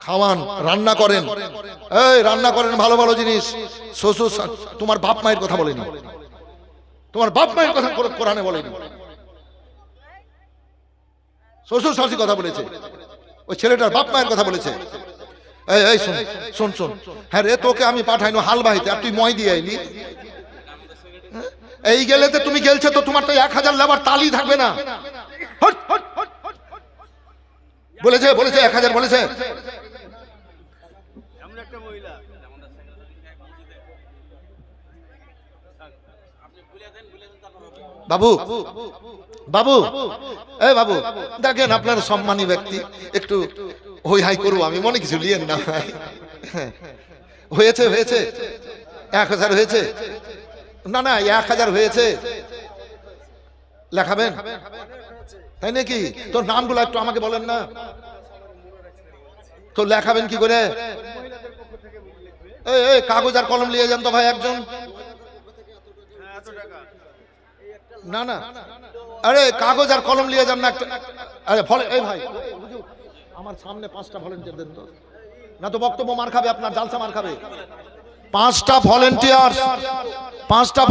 খাওয়ান, রান্না করেন, এই রান্না করেন ভালো ভালো জিনিস। শ্বশুর তোমার বাপ মায়ের কথা বলেনি, তোমার বাপ মায়ের কথা কোরআনে বলেনি, শ্বশুর শাশুড়ির কথা বলেছে, ওই ছেলেটার বাপ মায়ের কথা বলেছে। এই এই শোন শোন শোন, হ্যাঁ রে তোকে আমি পাঠাইনো হাল বাহিতে, আর তুই মই দিয়ে আইলি। এই গেলেতে তুমি গেলছে তো তোমার তো 1000 লেবার তালি থাকবে না। বলেছে বলেছে 1000 বলেছে। বাবু বাবু এই বাবু দেখেন আপনার সম্মানী ব্যক্তি, একটু হই হাই করবো, আমি মনে কিছু লিয়েন না। হয়েছে হয়েছে 1000 হয়েছে, না না 1000 হয়েছে, লেখাবেন তাই নাকি? তোর নামগুলো একটু আমাকে বলেন না তো, লেখাবেন কি করে? এই কাগজ আর কলম নিয়ে যান তো ভাই একজন। না না আরে কাগজ আর কলম নিয়ে যান না একটা। আরে এই ভাই আমার সামনে 5টা ভলেন্টিয়ার দেন তো, না তো বক্তব্য মার খাবে, আপনার জালসা মার খাবে। 5টা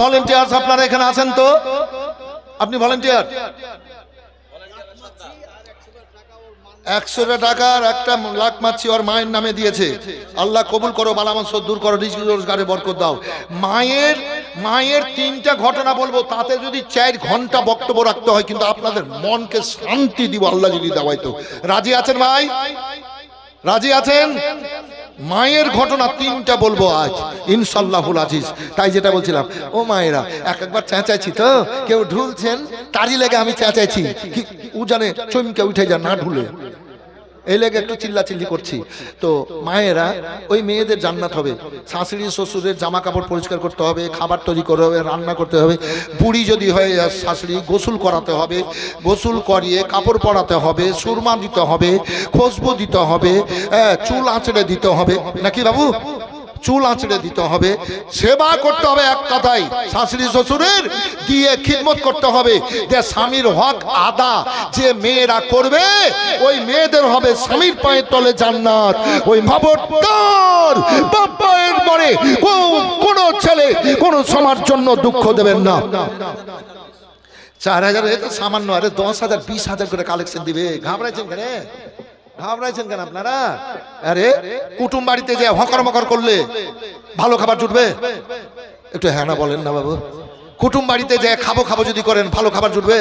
ভলেন্টিয়ার আপনারা এখানে আছেন তো? আপনি ভলেন্টিয়ার। 100 টাকার একটা লাখ মাছি ওর মায়ের নামে দিয়েছে। আল্লাহ কবুল করো, বালামত দূর করো, রিজিক রোজগারে বরকত দাও। মায়ের 3টা ঘটনা বলবো, তাতে যদি 4 ঘন্টা বক্তব্য রাখতে হয়, কিন্তু আপনাদের মনকে শান্তি দিব আল্লাহ যদি দেওয়াই তো। রাজি আছেন ভাই? রাজি আছেন? মায়ের ঘটনা 3টা বলবো আজ ইনশাআল্লাহুল আজিজ। তাই যেটা বলছিলাম, ও মায়েরা একবার চেঁচাইছি তো, কেউ ঢুলছেন তারই লেগে আমি চেঁচাইছি, ও জানে চমকে উঠে যা না ঢুলে, এই লেগে একটু চিল্লাচিল্লি করছি। তো মায়েরা, ওই মেয়েদের জান্নাত হবে। শাশুড়ি শ্বশুরের জামা কাপড় পরিষ্কার করতে হবে, খাবার তৈরি করতে হবে, রান্না করতে হবে। বুড়ি যদি হয় শাশুড়ি, গোসল করাতে হবে, গোসল করিয়ে কাপড় পরাতে হবে, সুরমা দিতে হবে, খুশবু দিতে হবে, চুল আঁচড়ে দিতে হবে, নাকি বাবু? চুল আঁচড়ে দিতে হবে, সেবা করতে হবে। এক কথায় শাশুড়ি শ্বশুরের দিয়ে খিদমত করতে হবে। যে স্বামীর হক আদা যে মেয়েরা করবে, ওই মেয়েদের হবে স্বামীর পায়ের তলে জান্নাত। ওই খবরদার বাবার পরে কোন ছেলে কোন সমার জন্য দুঃখ দেবেন না। 4000 তো সামান্য, আরে 10,000 20,000 করে কালেকশন দিবে। ঘাবড়াইছেন কেন? ঘাবড়াইছেন কেন আপনারা? আরে কুটুম বাড়িতে যে হকর মকর করলে ভালো খাবার জুটবে? একটু হ্যাঁ না বলেন না বাবু। কুটুম বাড়িতে যে খাবো যদি করেন, ভালো খাবার জুটবে?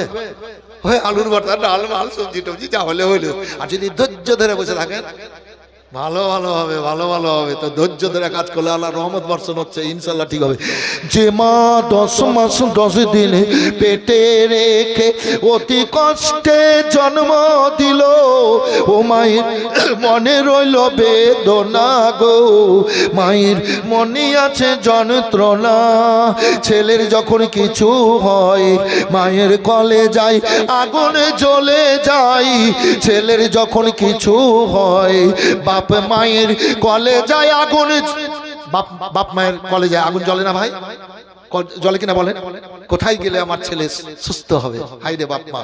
ওই আলুর ভর্তা, ডাল মাল সবজি টবজি যা হলে হইলো। আর যদি ধৈর্য ধরে বসে থাকেন, ভালো ভালো হবে। তো ধৈর্য ধরে কাজ করলে আল্লাহ রহমত বর্ষণ হচ্ছে, ইনশাল্লাহ ঠিক হবে। যে মা 10 মাস 10 দিন পেটে রেখে অতি কষ্টে জন্ম দিল, ও মায়ের মনে রইল বেদনা গো, মায়ের মনে আছে যন্ত্রণা। ছেলের যখন কিছু হয়, মায়ের কলে যায় আগুনে জ্বলে যায়। ছেলের যখন কিছু হয়, বাপ মায়ের কলে যায় আগুন। বাপ মায়ের কলে যায় আগুন, জ্বলে না ভাই? জ্বলে কিনা বলেন? কোথায় গেলে আমার ছেলে সুস্থ হবে? হাই রে বাপ মা।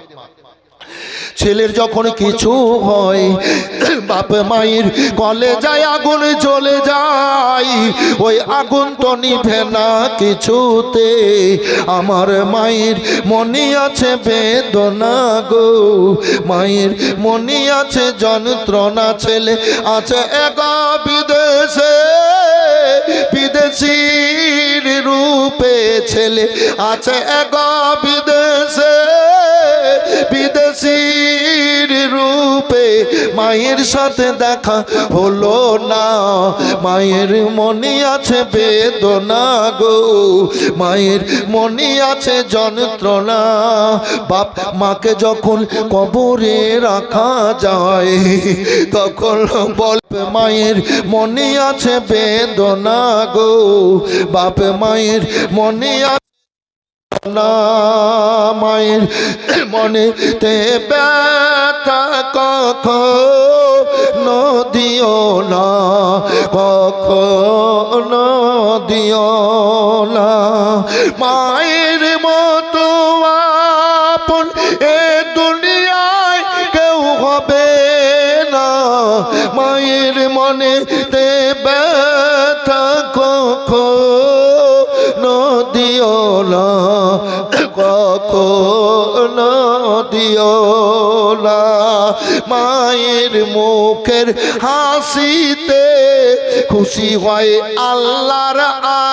ছেলের যখন কিছু হয়, বাপ মায়ের কলে যায় আগুন জ্বলে যায়। ওই আগুন তো নিভে না কিছুতে, আমার মায়ের মনে আছে বেদনা গো, মায়ের মনে আছে যন্ত্রণা। ছেলে আছে একা বিদেশে, বিদেশির রূপে ছেলে আছে একা বিদেশে, বিদেশির রূপে মায়ের সাথে দেখা হলো না। মায়ের মনে আছে বেদনা গো, মায়ের মনে আছে যন্ত্রণা। বাপ মাকে যখন কবরে রাখা যায়, তখন বলবে মায়ের মনে আছে বেদনা গো, বাপ মায়ের মনে আছে না। মায়ের মনেতে ব্যথা কখনো দিও না, কখনো দিও না। মায়ের মতো আপন এ দুনিয়ায় কেউ হবে না। মায়ের মনে তে ব্যথা কখনো দিও না, কখনো দিও না। মায়ের মুখের হাসিতে খুশি হয় আল্লাহর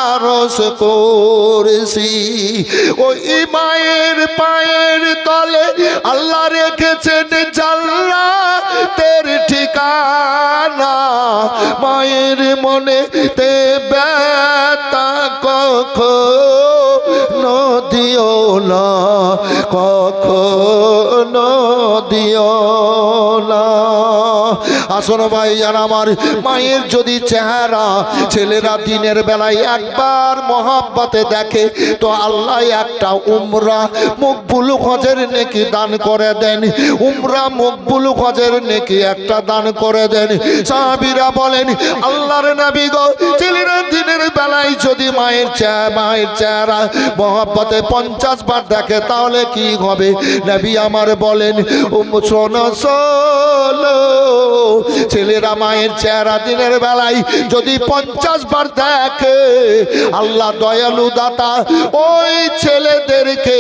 আরশ কুরসি। ওই মায়ের পায়ের তলে আল্লাহ রেখেছেন জান্নাতের ঠিকানা। মায়ের মনে তে ব্যথা কখনো দিও না, কখনো দিও না। আসুন ভাইজান আমার, মায়ের যদি চেহারা ছেলেরা দিনের বেলায় একবার মহব্বতে দেখে তো আল্লাহ একটা উমরা মকবুল হজের নেকি দান করে দেন। উমরা মকবুল হজের নেকি একটা দান করে দেন। সাহাবীরা বলেন, আল্লাহর নবী গো, ছেলেরা দিনের বেলায় যদি মায়ের চেহারা মহব্বতে 50 বার দেখে তাহলে কি হবে? নবী আমার বলেন, শোনো শোনো, ছেলেরা মায়ের চেহারা দিনের বেলায় যদি 50 বার দেখে, আল্লাহ দয়ালু দাতা ওই ছেলেদেরকে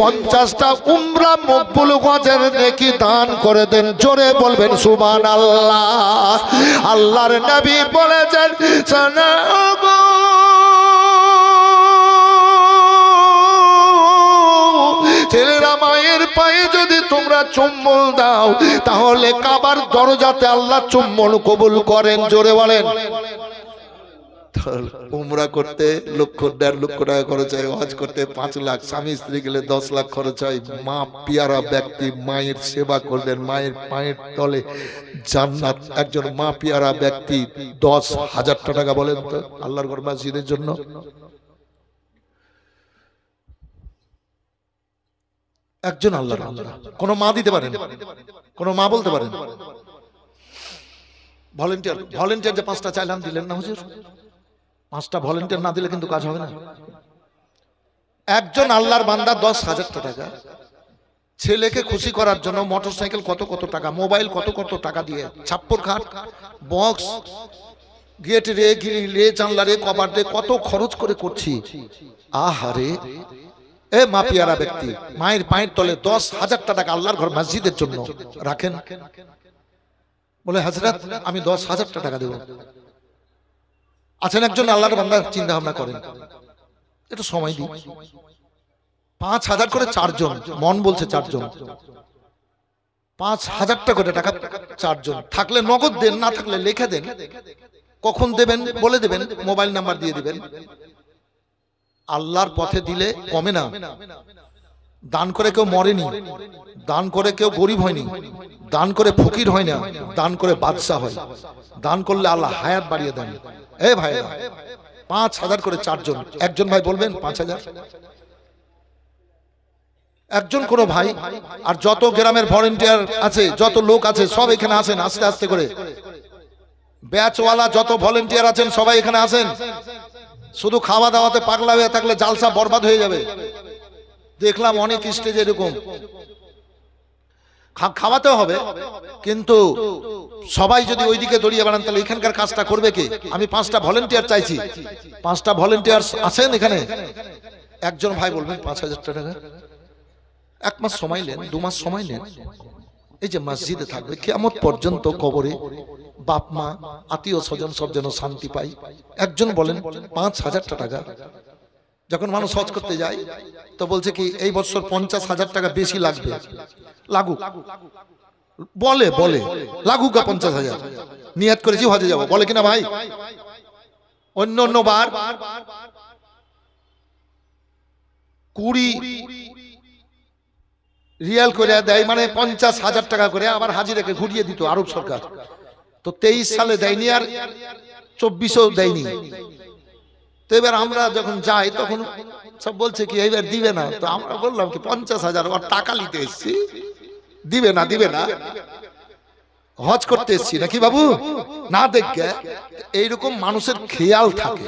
50টা উমরা মকবুল হজের নেকি দান করে দেন। জোরে বলবেন সুবহানাল্লাহ। আল্লাহর নবী বলেছেন, ছেলেরা মায়ের পায়ে যদি তোমরা চুম্বন দাও তাহলে কাবার দরজাতে আল্লাহ চুম্বন কবুল করেন। জোরে বলেন। উমরা করতে 1.5 লক্ষ টাকা খরচ হয়, হজ করতে 5 লাখ, স্বামী স্ত্রী গেলে 10 লাখ খরচ হয়। মা পিয়ারা ব্যক্তি মায়ের সেবা করলেন, মায়ের পায়ের তলে জান্নাত। একজন মা পিয়ারা ব্যক্তি 10,000 টাকা বলেন তো আল্লাহর ঘর মসজিদের জন্য। একজন আল্লাহর বান্দা। কোন মা দিতে পারেন? কোন মা বলতে পারেন? ভলেন্টিয়ার যে 5টা চাইলাম দিলেন না হুজুর? 5টা ভলেন্টিয়ার না দিলে কিন্তু কাজ হবে না। একজন আল্লাহর বান্দা 10,000 টাকা ছেলেকে খুশি করার জন্য মোটরসাইকেল কত কত টাকা, মোবাইল কত কত টাকা দিয়ে, ছাপ্পর খাট, বক্স, গেট রে, গিরি রে, জানলা রে, কভার রে, কত খরচ করে করছি। আহারে এ মা পিয়ারা ব্যক্তি, মায়ের পায়ের তলে 10,000 টাকা আল্লাহর ঘর মসজিদের জন্য রাখেন। বলে হযরত আমি 10,000 টাকা দেব। আছেন একজন আল্লাহর বান্দা, চিন্তা ভাবনা করেন, একটু সময় দিই। 5,000 করে 4 জন, মন বলছে 4 জন, 5,000 টাকা করে টাকা 4 জন। থাকলে নগদ দেন, না থাকলে লিখে দেন, কখন দেবেন বলে দেবেন, মোবাইল নাম্বার দিয়ে দিবেন। আল্লাহর পথে দিলে কমে না। দান করে কেউ মরেনি, দান করে কেউ গরিব হয়নি, দান করে ফকির হয় না, দান করে বাদশা হয়। দান করলে আল্লাহ হায়াত বাড়িয়ে দেন। এ ভাই 5,000 করে 4 জন। একজন ভাই বলবেন 5,000? একজন কোন ভাই। আর যত গ্রামের ভলেন্টিয়ার আছে, যত লোক আছে সব এখানে আসেন, আস্তে আস্তে করে। ব্যাচওয়ালা যত ভলেন্টিয়ার আছেন সবাই এখানে আসেন। শুধু খাওয়া দাওয়াতে পাগলা হয়ে থাকলে জালসা বরবাদ হয়ে যাবে। দেখলাম অনেক স্টেজে এরকম। খাওয়াতে হবে, কিন্তু সবাই যদি ওইদিকে দড়িয়ে বেড়ান তাহলে এখানকার কাজটা করবে কে? আমি 5টা ভলেন্টিয়ার চাইছি। 5টা ভলেন্টিয়ার আছেন এখানে? একজন ভাই বলবেন 5,000 টাকা। 1 মাস সময় নেন, 2 মাস সময় নেন। এই যে মসজিদে থাকবে কিয়ামত পর্যন্ত, কবরে বাপ মা আত্মীয় স্বজন সব যেন শান্তি পায়। একজন বলেন 5,000 টাকা। যখন মানুষ হজ করতে যায় তো বলছে কি এই বছর 50,000 টাকা বেশি লাগবে। লাগুক, বলে লাগুক 50,000। নিয়ত করেছি হজে যাব, বলে কিনা ভাই? অন্য বার 20 রিয়াল করে দেয়, মানে 50,000 টাকা করে আবার হাজিরাকে ঘুরিয়ে দিত আরব সরকার। তো 23 সালে দেয়নি, আর 24-এও দেয়নি। তো এবার আমরা যখন যাই তখন সব বলছে কি এইবার দিবে না। তো আমরা বললাম কি 50,000 আর টাকা নিতে এসেছি, দিবে না, হজ করতে এসেছি নাকি বাবু? না দেখে এইরকম মানুষের খেয়াল থাকে,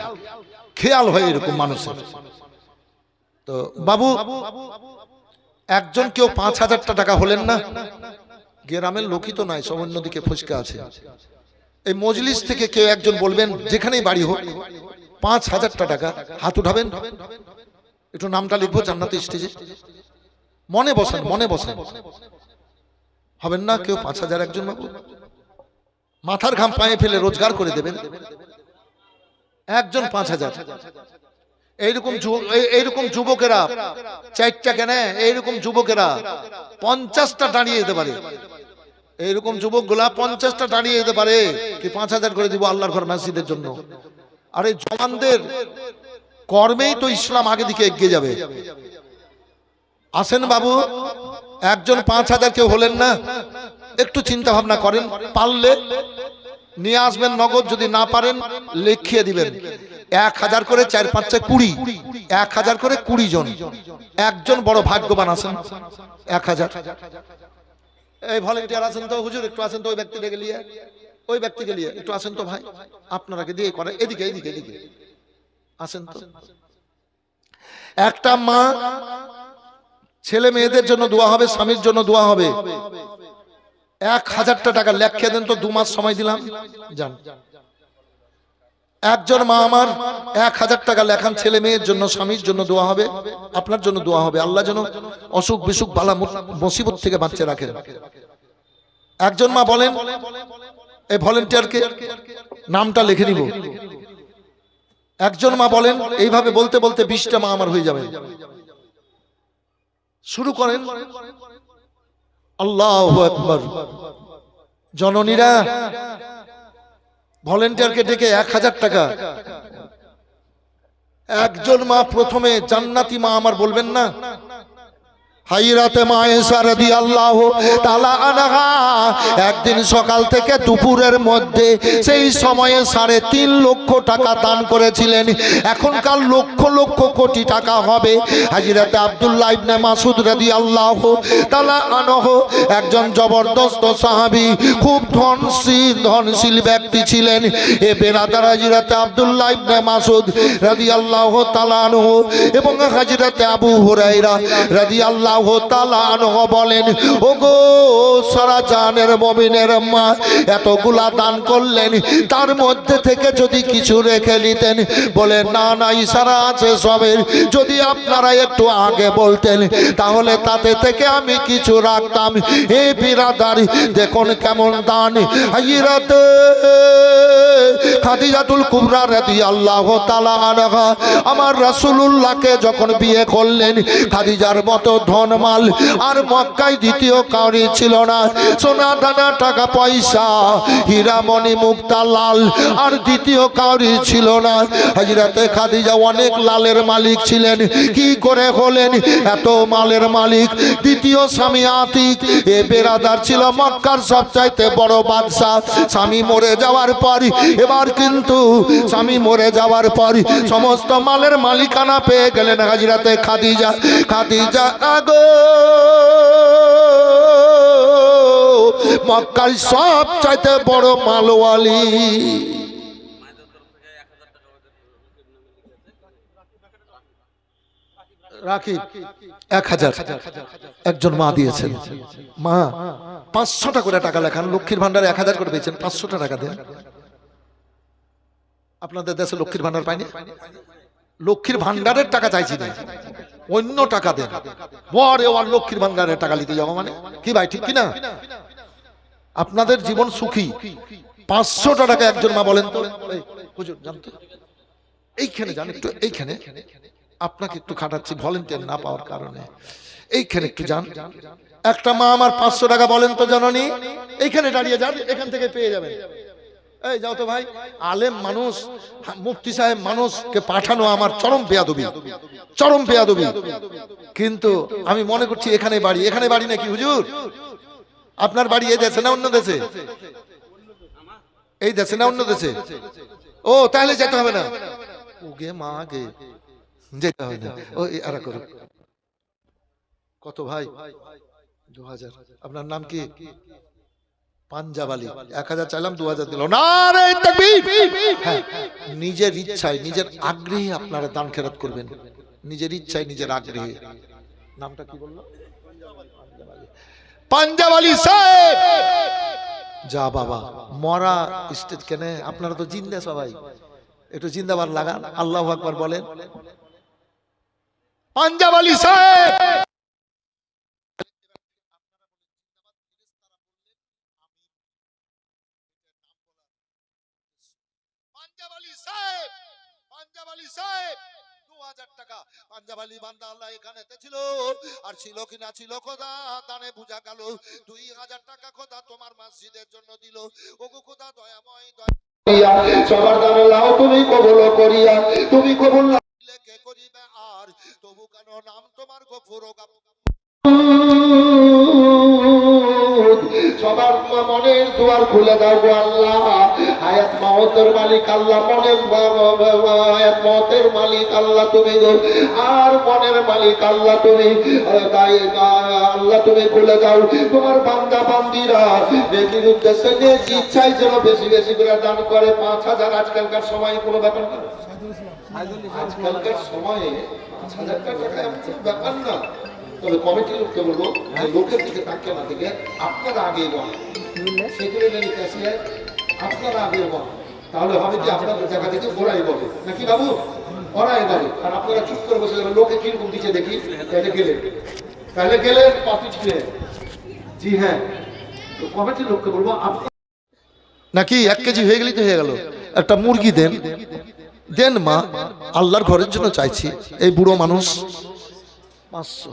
খেয়াল হয় এরকম মানুষের। তো বাবু একজন কেউ 5,000 টাকা হলেন না। গ্রামের লোকই তো নাই, সব অন্যদিকে ফুসকা আছে। এই মজলিস থেকে কেউ একজন বলবেন, যেখানেই বাড়ি হোক, 5,000 টাকা হাত উঠাবেন, একটু নামটা লিখবো জান্নাতে স্টেজে। মনে বসান, মনে বসান। হবেন না কেউ 5,000? একজন বাবু মাথার ঘাম পায়ে ফেলে রোজগার করে দেবেন, একজন 5,000। এইরকম যুবকেরা 4টা কেন, এইরকম যুবকেরা 50টা দাঁড়িয়ে যেতে পারে। এইরকম যুবকগুলা 50টা দাঁড়িয়ে যেতে পারে কি 5,000 করে দিব আল্লাহর ঘর মসজিদের জন্য। আর এই জওয়ানদের কর্মেই তো ইসলাম আগে দিকে এগিয়ে যাবে। আসেন বাবু, একজন 5,000 কেউ হলেন না? একটু চিন্তা ভাবনা করেন, পারলে নিয়ে আসবেন নগদ, যদি না পারেন লিখিয়ে দিবেন। 1,000 করে 4 5 20, 1,000 করে 20 জন। একজন বড় ভাগ্যবান আছেন 1,000। এই ভলেন্টিয়ার আছেন তো হুজুর, একটু আসেন তো, ওই ব্যক্তিকে নিয়ে, ওই ব্যক্তিকে নিয়ে একটু আসেন তো ভাই, আপনারাকে দিয়ে করে, এদিকে এদিকে এদিকে আসেন তো। একটা মা, ছেলে মেয়েদের জন্য দোয়া হবে, স্বামীর জন্য দোয়া হবে। 1,000 টাকা লেখে দেন তো, 2 মাস সময় দিলাম, যান। একজন মা আমার 1,000 টাকা লেখান, ছেলে মেয়ের জন্য, স্বামীর জন্য দোয়া হবে, আপনার জন্য দোয়া হবে, আল্লাহ যেন অসুখ বিসুখ বালা মুসিবত থেকে বাঁচিয়ে রাখেন। একজন মা বলেন, এই ভলেন্টিয়ারকে নামটা লিখে নিব। একজন মা বলেন, এইভাবে বলতে বলতে 20টা মা আমার হয়ে যাবে। শুরু করেন। আল্লাহু আকবার। জননীরা ভলেন্টিয়ারকে ডেকে 1,000 টাকা। একজন মা প্রথমে জান্নাতি মা আমার বলবেন না? হাইরাতে মা আয়েশা রাদিয়াল্লাহু তাআলা আনহা একদিন সকাল থেকে দুপুরের মধ্যে সেই সময়ে 3.5 লক্ষ টাকা দান করেছিলেন। এখনকার লক্ষ লক্ষ কোটি টাকা হবে। হযরত আব্দুল্লাহ ইবনে মাসউদ রাদিয়াল্লাহু তাআলা আনহু একজন জবরদস্ত সাহাবী, খুব ধনশীল ব্যক্তি ছিলেন। এ বেরাদার হযরত আব্দুল্লাহ ইবনে মাসউদ রাদিয়াল্লাহু তাআলা আনহু এবং হযরত আবু হুরায়রা রাদিয়াল্লাহু তাআলা আনহু বলেন, ওগো সারা জানের মুমিনের মা, এতগুলা দান করলেন, তার মধ্যে থেকে যদি কিছু রেখে নিতেন। বলে না না, ইশারা আছে সবের, যদি আপনারা একটু আগে বলতেন তাহলে তাতে থেকে আমি কিছু রাখতাম। হে বিরাদার, দেখুন কেমন দান। হযরত খাদিজাতুল কুবরা রাদিয়াল্লাহু তাআলা আনহা আমার রাসূলুল্লাহকে যখন বিয়ে করলেন, খাদিজার মতো ধনমাল আর মক্কায় দ্বিতীয় কাউরি ছিল না। সোনা দানা টাকা পয়সা হীরা মণি মুক্তা লাল আর দ্বিতীয় কাউরি ছিল না। হযরতে খাদিজা অনেক লালের মালিক ছিলেন। কি করে হলেন এত মালের মালিক? দ্বিতীয় স্বামী আতিক, এ বেরাদার ছিল মক্কার সবচাইতে বড় বাদশা। স্বামী মরে যাওয়ার পর, এবার কিন্তু স্বামী মরে যাওয়ার পর সমস্ত মালের মালিকানা পেয়ে গেলেন হযরতে খাদিজা। খাদিজা আগো মক্কার সবচাইতে বড় মালওয়ালি। রাখি 1,000 একজন মা দিয়েছেন। মা 500টা করে টাকা লেখান, লক্ষ্মীর ভান্ডারে 1,000 করে পেয়েছেন, 500টা টাকা দেন। আপনাদের দেশে লক্ষ্মীর ভান্ডার পাইনি? লক্ষ্মীর ভান্ডারের টাকা চাইছি না, অন্য টাকা দেন। বরে ওর লক্ষ্মীর ভান্ডারের টাকা নিতে যাবো মানে কি ভাই, ঠিক কিনা? আপনাদের জীবন সুখী। 500টা টাকা একজন মা বলেন তো, হুজুর জানতো এইখানে যান একটু, এইখানে আপনাকে একটু খাটাচ্ছি ভলেন্টিয়ার না পাওয়ার কারণে, এইখানে একটু যান। একটা মা আমার 500 টাকা বলেন তো জননী, এইখানে দাঁড়িয়ে যান, এখান থেকে পেয়ে যাবেন। এই যাও তো ভাই, আলেম মানুষ, মুফতি সাহেব মানুষকে পাঠানো আমার চরম বেয়াদবি, চরম বেয়াদবি। কিন্তু আমি মনে করছি এখানে বাড়ি, এখানে বাড়ি নাকি হুজুর? আপনার বাড়ি এই দেশে না অন্য দেশে? এই দেশে না অন্য দেশে? ও তাহলে যেতে হবে না, ওগে মা গে যেতে হবে না। ও এরা করো। কত ভাই? 2000। আপনার নাম কি? পাঞ্জাবালি। 1000 চাইলাম, 2000 দিল। নারে তাকবীর। হ্যাঁ, নিজের ইচ্ছায় নিজের আগ্রহে আপনারা দান খেরাত করবেন, নিজের ইচ্ছায় নিজের আগ্রহে। নামটা কি বললো? পাঞ্জাবালি সাহেব যা বাবা মরা স্টেজ কেন, আপনারা তো জিন্দা সবাই, একটু জিন্দাবাদ লাগান, আল্লাহু আকবার বলেন। পাঞ্জাব আলী সাহেব পাঞ্জাব আলী সাহেব, পাঞ্জাব আলী সাহেব 2000 টাকা পাঞ্জাব আলী বান্দা আল্লাহ এখানেতে ছিল, আর ছিল কিনা ছিল খোদা দানে বুঝা গেল 2000 টাকা খোদা তোমার মসজিদের জন্য দিল। ওগো খোদা দয়াময় দয়া সবার দানে লাও তুমি কবুল করিয়া, তুমি কবুল না করলে কে করিবে আর, তবু কেন নাম তোমার গফুর ও গাফুর। সবার মনের দুয়ার খুলে দাও গো আল্লাহ, হায়াত মওতের মালিক আল্লাহ, মনের হায়াত মওতের মালিক আল্লাহ তুমি গো, আর মনের মালিক আল্লাহ তুমি, আল্লাহ তুমি খুলে দাও। তোমার বান্দা বান্দিরা নেকির উদ্দেশ্যে নিয়ে ইচ্ছায় যেন বেশি বেশি করে দান করে। 5000 আজকালকার সময়ে কোনো ব্যাপার না, আজকালকার সময়ে 5000 টাকা ব্যাপার না। তবে কমিটির লোককে বলবো লোকের দিকে তাকিয়ে না থেকে আপনারা আগে বল, সেক্রেটারি ক্যাশিয়ার আপনারা আগে বল, তাহলে হবে যে আপনাদের জায়গা থেকে ওরাই বলে নাকি বাবু, ওরাই বলে। আর আপনারা চুপ করে বসে যাবেন, লোকে কিরকম দিচ্ছে দেখি, তাহলে গেলে পাতি ছিলেন। জি হ্যাঁ, তো কমিটির লোককে বলবো নাকি 1 কেজি হয়ে গেলেই তো হয়ে গেল, একটা মুরগি দেন, দেন মা, আল্লাহর ঘরের জন্য চাইছি। এই বুড়ো মানুষ 500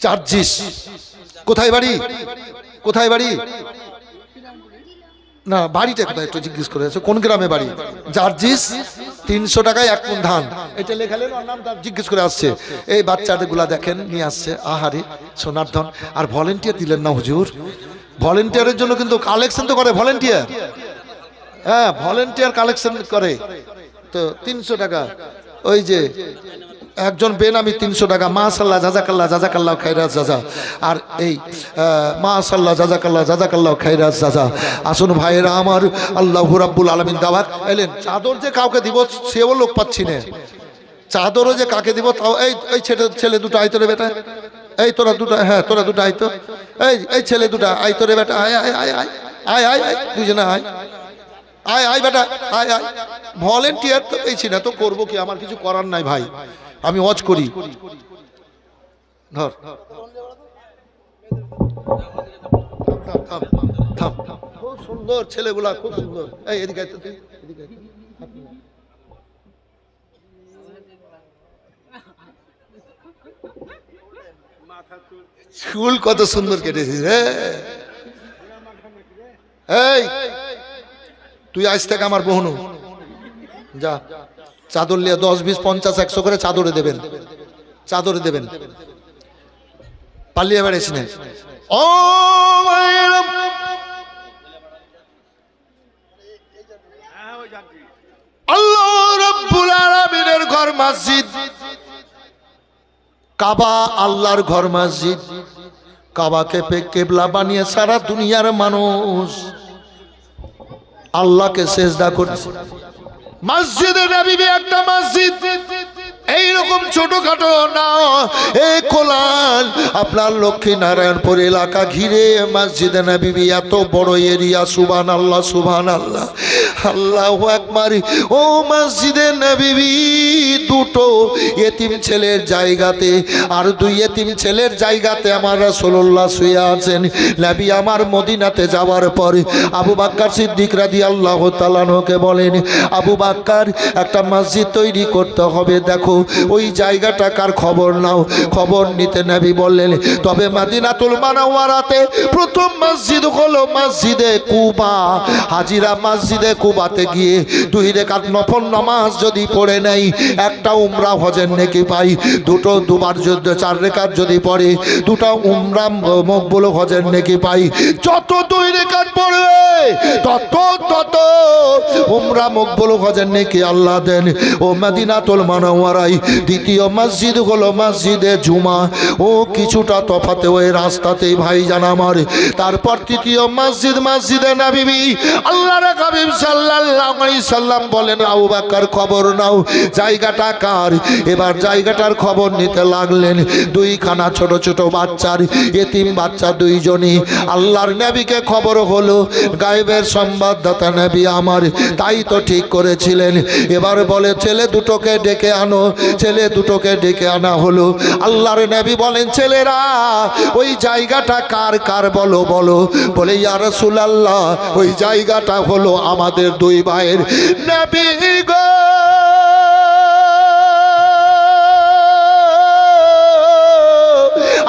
জার্জিস, কোথায় বাড়ি, কোথায় বাড়ি, না বাড়িটা কোথায় একটু জিজ্ঞেস করে আছে, কোন গ্রামে বাড়ি? জার্জিস 300 টাকায় 1 মণ ধান, এটা লেখালেন, ওর নাম জিজ্ঞেস করে আসছে। এই বাচ্চাদের গুলা দেখেন নিয়ে আসছে, আহারে সোনার ধন। আর ভলেন্টিয়ার দিলেন না হুজুর, ভলেন্টিয়ারের জন্য কিন্তু কালেকশন তো করে ভলেন্টিয়ার, হ্যাঁ ভলেন্টিয়ার কালেকশন করে। তো 300 টাকা, ওই যে একজন বেনামি 300 টাকা, মাশাআল্লাহ জাযাকাল্লাহ জাযাকাল্লাহ খাইরাত জাযা। আর এই মাশাআল্লাহ জাযাকাল্লাহ জাযাকাল্লাহ খাইরাত জাযা। আসুন ভাইয়েরা আমার, আল্লাহু রাব্বুল আলামিন দাওয়াত এলেন। চাদর যে কাউকে দিব সেও লোক পাচ্ছি না, চাদরও যে কাকে দিব তাও। এই ছেলে দুটো আইতো রে বেটা, এই তোরা দুটো, হ্যাঁ তোরা দুটো আইতো, এই ছেলে দুটো আইতো রে বেটা, আয় আয় আয় আয় আয় আয় আয় দুজনে আয় আয় আয় বেটা আয় আয়। ভলেন্টিয়ার তো পেয়েছি না, তো করবো কি, আমার কিছু করার নাই ভাই, আমি ওয়াচ করি। ধর খুব সুন্দর ছেলেগুলা, খুব সুন্দর। এই এদিকে আয় তো তুই, এদিকে চুল কত সুন্দর কেটেছিস রে। এই তুই আজ থেকে আমার বহনু, যা চাদর লিয়া 10 20 50 100 করে চাদরে দেবেন, চাদরে দেবেন, পালিয়ে বেড়েছি না। ও আল্লাহ রাব্বুল আলামিনের ঘর মসজিদ, কাবা আল্লাহর ঘর মসজিদ, কাবাকে কিবলা বানিয়ে সারা দুনিয়ার মানুষ আল্লাহকে সেজদা করছে। মসজিদে নববী একটা মসজিদ, এইরকম ছোটখাটো না, এই কোলাল আপনার লক্ষ্মী নারায়ণপুর এলাকা ঘিরে মসজিদে নববী এত বড় এরিয়া। সুবহানাল্লাহ সুবহানাল্লাহ আল্লাহু আকবার। ও মসজিদে নববী দুটো এতিম ছেলের জায়গাতে, আর 2 এতিম ছেলের জায়গাতে আমার রাসূলুল্লাহ শুয়ে আছেন। নবী আমার মদিনাতে যাওয়ার পর আবু বকর সিদ্দিক রাদিয়াল্লাহু তাআলা আনহুকে বলেন, আবু বকর একটা মসজিদ তৈরি করতে হবে, দেখো ওই জায়গাটা কার, খবর নাও। খবর নিতে নবী বললেন, তবে মদিনাতুল মুনাওয়ারাতে প্রথম মসজিদ হলো মসজিদে কুবা। হাজিরা মসজিদে কুবাতে গিয়ে 2 রাকাত নফল নামাজ যদি পড়ে নেই, একটা উমরা হজের নেকি পাই। দুবার যদি 4 রাকাত যদি পড়ে, 2টা উমরা মকবুল হজের নেকি পাই। যত 2 রাকাত পড়বে তত উমরা মকবুল হজের নেকি আল্লাহ দেন। ও মদিনাতুল মুনাওয়ারায় দ্বিতীয় মসজিদ হলো মসজিদে জুমা। ও কিছুটা তফাতে ওই রাস্তাতেই ভাইজান আমার। তারপর তৃতীয় মসজিদ মসজিদে নববী। আল্লাহর হাবিব সাল্লাল্লাহু আলাইহি সাল্লাম বলেন, আবু বকর খবর নাও জায়গাটা কার। এবার জায়গাটার খবর নিতে লাগলেন। দুইখানা ছোট ছোট বাচ্চার, এতিম বাচ্চা দুইজনই। আল্লাহর নবীকে খবর হলো, গায়েবের সংবাদদাতা নবী আমার, তাই তো ঠিক করেছিলেন। এবার বলে ছেলে দুটোকে ডেকে আনো। ছেলে দুটোকে ডেকে আনা হলো। আল্লাহর নবী বলেন, ছেলেরা ওই জায়গাটা কার কার বলো বলো। বলে ইয়া রাসূলুল্লাহ ওই জায়গাটা হলো আমাদের দুই ভাইয়ের। নবী গো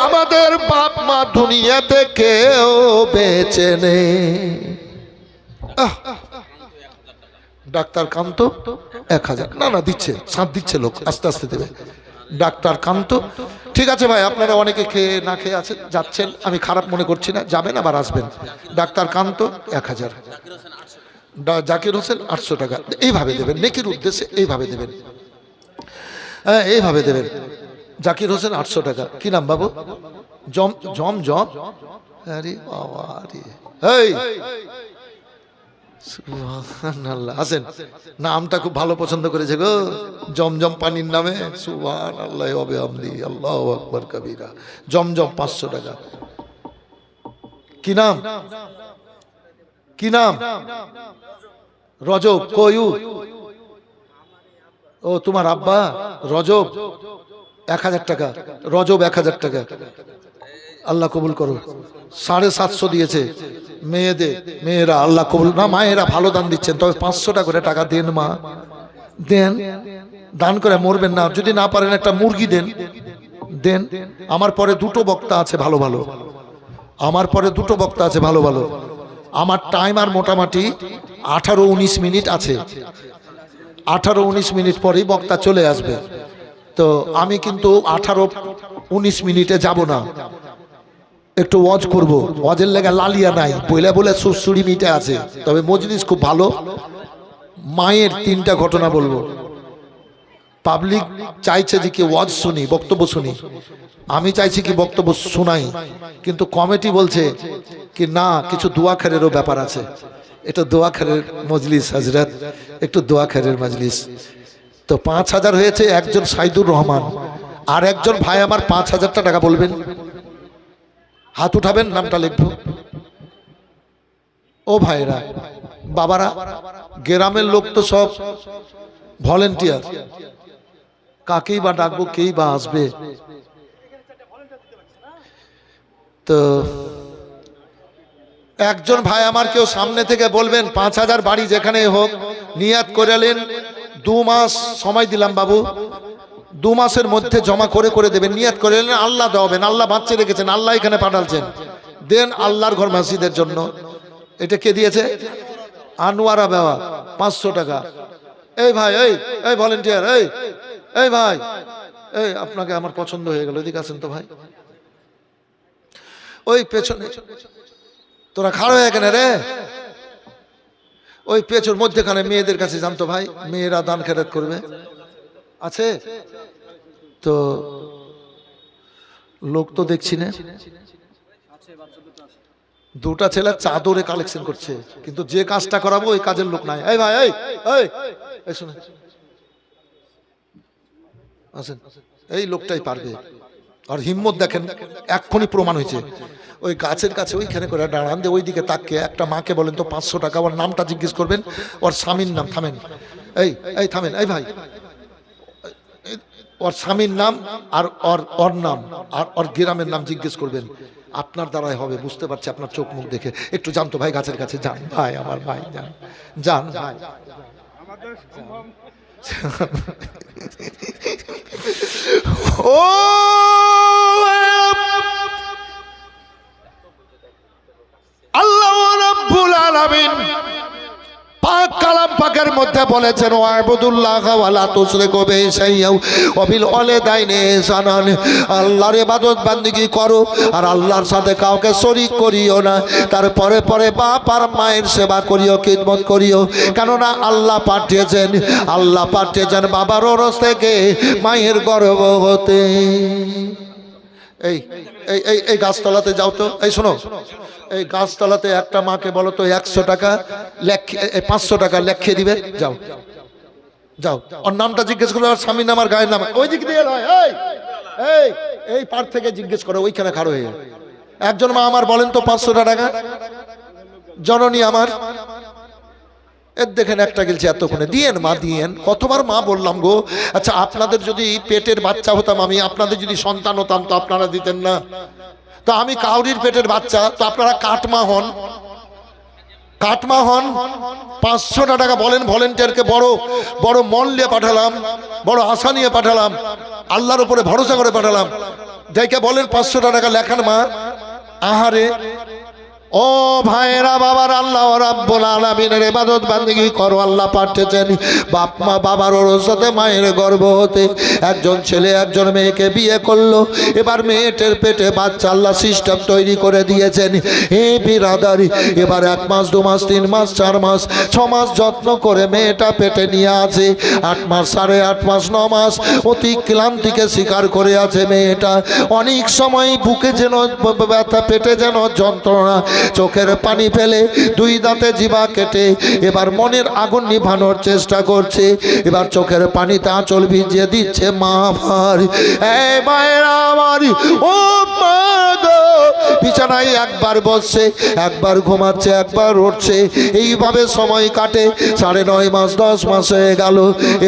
আমাদের বাপ মা দুনিয়াতে কেউ বেঁচে নেই। ডাক্তার কান্ত 1000। না না দিচ্ছে, সাথ দিচ্ছে লোক, আস্তে আস্তে দেবে। ডাক্তার কান্ত, ঠিক আছে ভাই, আপনারা অনেকে খেয়ে না খেয়ে আছেন, যাচ্ছেন, আমি খারাপ মনে করছি না, যাবেন আবার আসবেন। ডাক্তার কান্ত 1000, জাকির হোসেন 800 টাকা। এইভাবে দেবেন, নেকির উদ্দেশ্যে এইভাবে দেবেন, হ্যাঁ এইভাবে দেবেন। জাকির হোসেন 800 টাকা। কি নাম বাবু? জম জম জম। আরে বাবা রে, এই সুবহানাল্লাহ। আসেন, নামটা খুব ভালো পছন্দ করেছে গো, জমজম পানির নামে। সুবহানাল্লাহ ওয়া বিহামদি, আল্লাহু আকবার কবীরা। জমজম 500 টাকা। কি নাম? কি নাম? রজব। কয়ু? ও তোমার আব্বা রজব। 1000 টাকা। রজব 1000 টাকা। আল্লাহ কবুল করো। 750 দিয়েছে মেয়েদের, মেয়েরা আল্লাহ কবুল না, মায়েরা ভালো দান দিচ্ছেন, তবে 500 টাকা করে টাকা দেন মা, দেন, দান করে মরবেন না। যদি না পারেন একটা মুরগি দেন, দেন। আমার পরে দুটো বক্তা আছে ভালো ভালো, আমার পরে দুটো বক্তা আছে ভালো ভালো। আমার টাইম আর মোটামুটি 18-19 মিনিট আছে। 18-19 মিনিট পরেই বক্তা চলে আসবে। তো আমি কিন্তু 18-19 মিনিটে যাব না, একটু ওয়াজ করব। ওয়াজের লেগে লালিয়া নাই, বইলে বলে সুরসুরি মিটে আছে। তবে মজলিস খুব ভালো। মায়ের 3টা ঘটনা বলবো। পাবলিক চাইছে যে কি ওয়াজ শুনি, বক্তব্য শুনি। আমি চাইছি কি বক্তব্য শোনাই, কিন্তু কমিটি বলছে কি না, কিছু দোয়া খেরেরও ব্যাপার আছে। এটা দোয়া খেরের মজলিস হযরত, একটু দোয়া খেরের মজলিস। তো 5000 হয়েছে। একজন সাইদুর রহমান, আর একজন ভাই আমার 5000 টাকা বলবেন। হাত উঠাবেন, নামটা লিখবো। ও ভাইরা বাবারা, গ্রামের লোক তো সব ভলেন্টিয়ার, কাকেই বা ডাকবো, কেই বা আসবে। তো একজন ভাই আমার কেউ সামনে থেকে বলবেন 5000 বাড়ি যেখানে হোক নিয়াত করেলেন। 2 মাস সময় দিলাম বাবু, 2 মাসের মধ্যে জমা করে করে দেবেন। নিয়াত করে এলেন, আল্লাহ দেবেন, আল্লাহ বাঁচিয়ে রেখেছেন, আল্লাহ এখানে পাঠালছেন। দেন আল্লাহর ঘর মসজিদের জন্য। এটা কে দিয়েছে? আনোয়ারা বেওয়া 500 টাকা। এই ভাই, এই ভলেন্টিয়ার, এই ভাই, এই আপনাকে আমার পছন্দ হয়ে গেল, এদিকে আছেন তো ভাই। ওই পেছনে তোরা খাড়ো হয়ে কেন রে? ওই পেছন মধ্যখানে মেয়েদের কাছে জানতো ভাই, মেয়েরা দান খেরাত করবে আছে তো। লোক তো দেখছি না, 2টা ছেলে চাদরে কালেকশন করছে, কিন্তু যে কাজটা করাবো ওই কাজের লোক নাই। এই ভাই, এই শুনে আছেন, এই লোকটাই পারবে। আর হিম্মত দেখেন, এক্ষুনি প্রমাণ হয়েছে। ওই গাছের কাছে ওইখানে করে দাঁড়ান দিয়ে ওইদিকে তাকিয়ে একটা মাকে বলেন তো 500 টাকা। ওর নামটা জিজ্ঞেস করবেন, ওর স্বামীর নাম। থামেন, এই থামেন, এই ভাই, ওর স্বামীর নাম আর ওর নাম আর ওর গ্রামের নাম জিজ্ঞেস করবেন। আপনার দ্বারাই হবে, বুঝতে পারছি আপনার চোখ মুখ দেখে। একটু জানতো ভাই, গাছের কাছে যান ভাই, আমার ভাই, যান ভাই। ও আল্লাহ রাব্বুল আলামিন পাক কালাম পাকের মধ্যে বলেছেন ওয়াবুদুল্লাহ ওয়ালা তুশরিকু বিহি শাইআন ওয়া বিল ওয়ালিদাইনি ইহসানান, আল্লাহর ইবাদত বান্দিগি করো আর আল্লাহর সাথে কাউকে শরীক করিও না। তারপরে পরে বাপ আর মায়ের সেবা করিও, খিদমত করিও, কেননা আল্লাহ পাঠিয়েছেন বাবার ওরস থেকে মায়ের গর্ভ হতে। এই এই এই এই গাছতলাতে যাও তো, এই শোনো, এই গাছতলাতে একটা মাকে বলো তো 100 টাকা 500 টাকা লেখিয়ে দিবে, যাও যাও, ওর নামটা জিজ্ঞেস করো আর স্বামীর নাম আর গায়ের নাম ওই দিক দিয়ে নয়, এই এই এই পার থেকে জিজ্ঞেস করো, ওইখানে খাড়ো হয়ে। একজন মা আমার বলেন তো 500 টাকা জননী আমার, এর দেখেন একটা গেলছে এতক্ষণে, দিয়েন মা দিয়েন, কতবার মা বললাম গো। আচ্ছা আপনাদের যদি পেটের বাচ্চা হতাম আমি, আপনাদের যদি সন্তান হতাম তো আপনারা দিতেন না? তো আমি কাউরির পেটের বাচ্চা, তো আপনারা কাটমা হন, 500 টাকা বলেন ভলেন্টিয়ারকে, বড় বড় মন নিয়ে পাঠালাম, বড় আশা নিয়ে পাঠালাম, আল্লাহর উপরে ভরসা করে পাঠালাম, যাইকে বলেন 500 টাকা লেখান মা। আহারে ও ভাইরা বাবার, আল্লাহ রাব্বুল আলামিনের ইবাদত বান্দিগি করো। আল্লাহ পাঠিয়েছেন বাপ মা বাবার ওরসতে মায়ের গর্ভ হতে। একজন ছেলে একজন মেয়েকে বিয়ে করলো, এবার মেয়েটার পেটে বাচ্চা আল্লাহ সিস্টেম তৈরি করে দিয়েছেন। হে বিরাদারি, এবার 1 মাস 2 মাস 3 মাস 4 মাস 6 মাস যত্ন করে মেয়েটা পেটে নিয়ে আছে, 8 মাস 8.5 মাস 9 মাস অতি ক্লান্তিকে স্বীকার করে আছে মেয়েটা। অনেক সময় বুকে যেন ব্যথা, পেটে যেন যন্ত্রণা, চোখের পানি ফেলে, 2 দাঁতে জিভা কেটে এবার মনের আগুন নিভানোর চেষ্টা করছে। এবার চোখের পানিতে আঁচল ভিজিয়ে দিচ্ছে মা ভার। এই মায়েরা আমার, ও মা গো, বিছানায় একবার বসছে, একবার ঘুমাচ্ছে, একবার উঠছে, এইভাবে সময় কাটে। 9.5 মাস 10 মাস হয়ে গেল।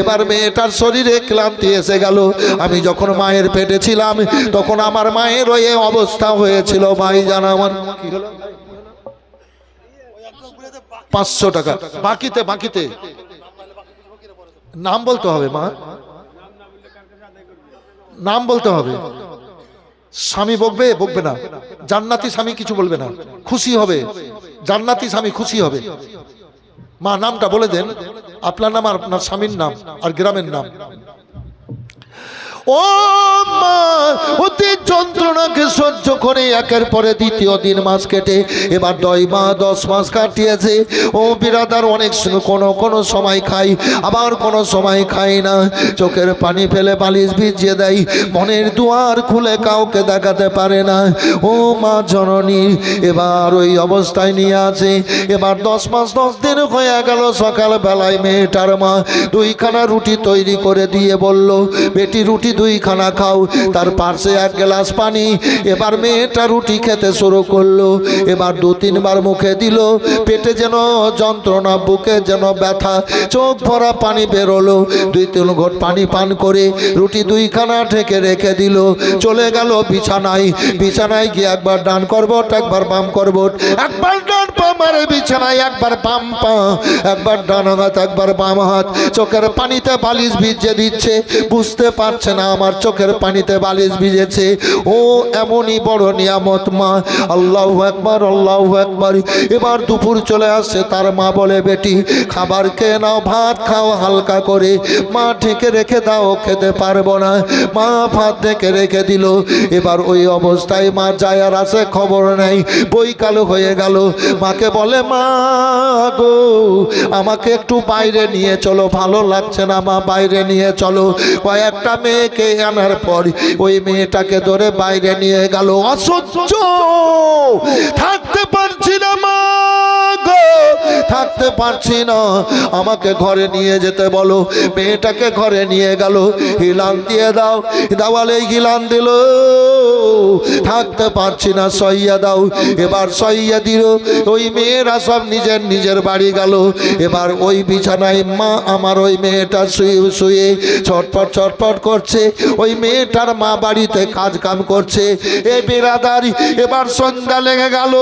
এবার মেয়েটার শরীরে ক্লান্তি এসে গেল। আমি যখন মায়ের পেটে ছিলাম তখন আমার মায়ের ওই অবস্থা হয়েছিল। ভাই জানা আমার কি হলো, 500 টাকা বাকিতে, বাকিতে নাম বলতে হবে মা, নাম বলতে হবে। স্বামী বকবে, বকবে না, জান্নাতি স্বামী কিছু বলবে না, খুশি হবে, জান্নাতি স্বামী খুশি হবে। মা নামটা বলে দেন, আপনার নাম আর আপনার স্বামীর নাম আর গ্রামের নাম। ও মা, অতি যন্ত্রণাকে সহ্য করে একের পরে দ্বিতীয় দিন মাস কেটে এবার 10 মাস কাটিয়েছে। ও বিরাদার, অনেক কোনো সময় খাই, আবার কোনো সময় খাই না, চোখের পানি ফেলে বালিশ ভিজিয়ে দেয়, মনের দুয়ার খুলে কাউকে দেখাতে পারে না। ও মা জননী এবার ওই অবস্থায় নিয়ে আছে। এবার 10 মাস 10 দিন হয়ে গেল। সকালবেলায় মেয়েটার মা 2খানা রুটি তৈরি করে দিয়ে বলল, বেটি রুটি 2খানা খাও, তার পাশে 1 গ্লাস পানি। এবার মেয়েটা রুটি খেতে শুরু করলো। এবার 2-3 বার মুখে দিল, পেটে যেন যন্ত্রণা, বুকে যেন ব্যথা, চোখ ভরা পানি বেরোলো। 2-3 ঘট পানি পান করে রুটি 2খানা ঢেকে রেখে দিল। চলে গেল বিছানায়। বিছানায় গিয়ে একবার ডান করবট, একবার বাম করবট, একবার ডান পা মারে বিছানায়, একবার বাম পা, একবার ডান হাত, একবার বাম হাত। চোখের পানিতে বালিশ ভিজিয়ে দিচ্ছে, বুঝতে পারছে না আমার চোখের পানিতে বালিশ ভিজেছে। ও এমনই বড় নিয়ামত মা। আল্লাহু আকবার, আল্লাহু আকবার। এবার দুপুর চলে আসছে। তার মা বলে, বেটি খাবার খেয়ে নাও, ভাত খাও হালকা করে। মা ঢেকে রেখে দাও, খেতে পারবো না। মা ভাত ঢেকে রেখে দিল। এবার ওই অবস্থায় মা যায় আর আসে খবর নেই, বই কালো হয়ে গেল। মাকে বলে, মা গো আমাকে একটু বাইরে নিয়ে চলো, ভালো লাগছে না মা, বাইরে নিয়ে চলো। কয়েকটা মেয়েকে আনার পর ওই মেয়েটাকে ধরে বাইরে নিয়ে গেল। অসহ্য, থাকতে পারছি না মা গো, থাকতে পারছি না, আমাকে ঘরে নিয়ে যেতে বলো। মেয়েটাকে ঘরে নিয়ে গেল। হিলান দিয়ে দাও, দেওয়ালে হিলান দিল, থাকতে পারছি না, সইয়া দাও। এবার সইয়া দিল। ওই মেয়েরা সব নিজের নিজের বাড়ি গেল। এবার ওই বিছানায় মা আমার ওই মেয়েটা শুয়ে শুয়ে ছটফট ছটফট করছে। ওই মেয়েটার মা বাড়িতে কাজ কাম করছে। এ বিরাদারি, এবার সন্ধ্যা লেগে গেল।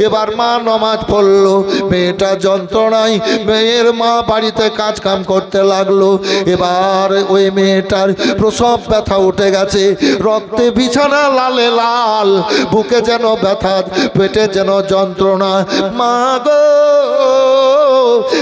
এবার মা নমাজ পড়লো। মেয়েটা যন্ত্রণায় মেয়ের মা বাড়িতে কাজ কাম করতে লাগলো। এবার ওই মেয়েটার প্রসব ব্যথা উঠে গেছে, রক্তে বিছানা লালে লাল, বুকে যেন ব্যথা, পেটে যেন যন্ত্রণা। মা গো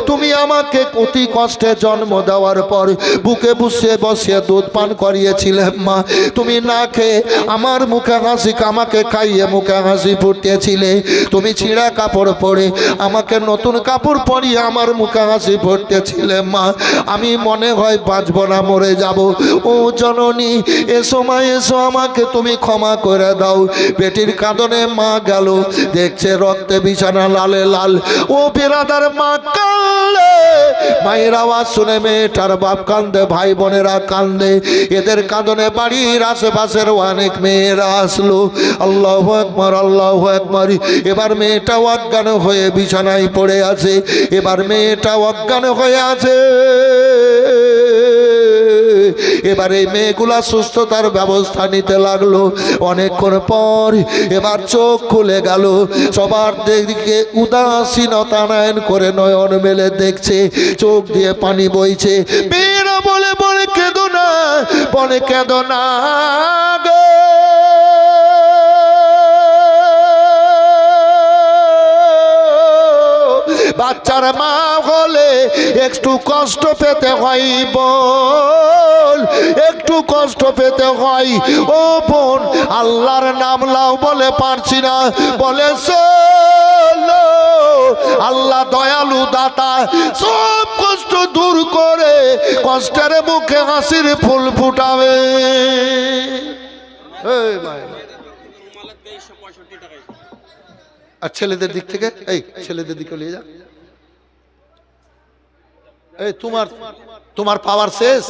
তুমি আমাকে অতি কষ্টে জন্ম দেওয়ার পর বুকে বসিয়ে বসিয়ে দুধ পান করিয়েছিলে মা, তুমি না খেয়ে আমার মুখে হাসি আমাকে খাইয়ে মুখে হাসি ফুটিয়েছিলে, তুমি ছিঁড়া কাপড় পরে আমাকে নতুন কাপড় পরিয়ে আমার মুখে হাসি ফুটিয়েছিলে মা। আমি মনে হয় বাঁচব না, মরে যাব। ও জননী এসো মা এসো, আমাকে তুমি ক্ষমা করে দাও। বেটির কাঁদনে মা গেল, দেখছে রক্তে বিছানা লালে লাল। ও বিরাদার মা কাঁদলে, মায়ের আওয়াজ শুনে মেয়েটার বাপ কান্দে, ভাই বোনেরা কান্দে। এদের কাঁদনে বাড়ির আশেপাশের অনেক মেয়েরা আসলো। আল্লাহু আকবার আল্লাহু আকবার। এবার মেয়েটা অজ্ঞান হয়ে বিছানায় পড়ে আছে, এবার মেয়েটা অজ্ঞান হয়ে আছে। এবার এই মেয়েগুলা সুস্থতার ব্যবস্থা নিতে লাগলো। অনেকক্ষণ পর এবার চোখ খুলে গেল, সবার দিকে উদাসীনতা নয়ন করে নয়ন মেলে দেখছে, চোখ দিয়ে পানি বইছে। মেয়েরা বলে বলে কেঁদো না, বলে কেঁদো না গো। বাচ্চার মা হলে একটু কষ্ট পেতে হয় বোন, একটু কষ্ট পেতে হয়। ও বোন আল্লাহর নাম লাও, বলে পারছি না, বলে চলো। আল্লাহ দয়ালু দাতা, সব কষ্ট দূর করে কষ্টের মুখে হাসির ফুল ফুটাবে। আর ছেলেদের দিক থেকে, এই ছেলেদের দিকে নিয়ে যা। এই তোমার পাওয়ার শেষ,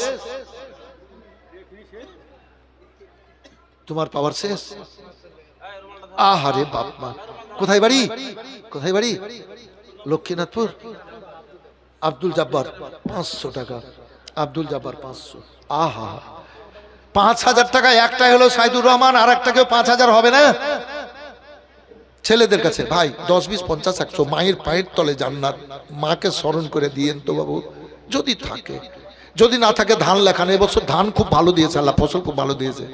তোমার পাওয়ার শেষ। আহারে বাপ মা। কোথায় বাড়ি, কোথায় বাড়ি? লক্ষ্মীনাথপুর। আব্দুল জব্বার 500 টাকা, আব্দুল জব্বার 500। আহা 5000 টাকা। একটা হলো সাইদুর রহমান, আর একটাকে 5000 হবে না? ছেলেদের কাছে ভাই 10 20 50 100 মায়ের পায়ের তলে জান্নাত। মাকে স্মরণ করে দিয়েন তো বাবু, যদি থাকে। যদি না থাকে ধান লেখান। এবছর ধান খুব ভালো দিয়েছে আল্লাহ, ফসল খুব ভালো দিয়েছে।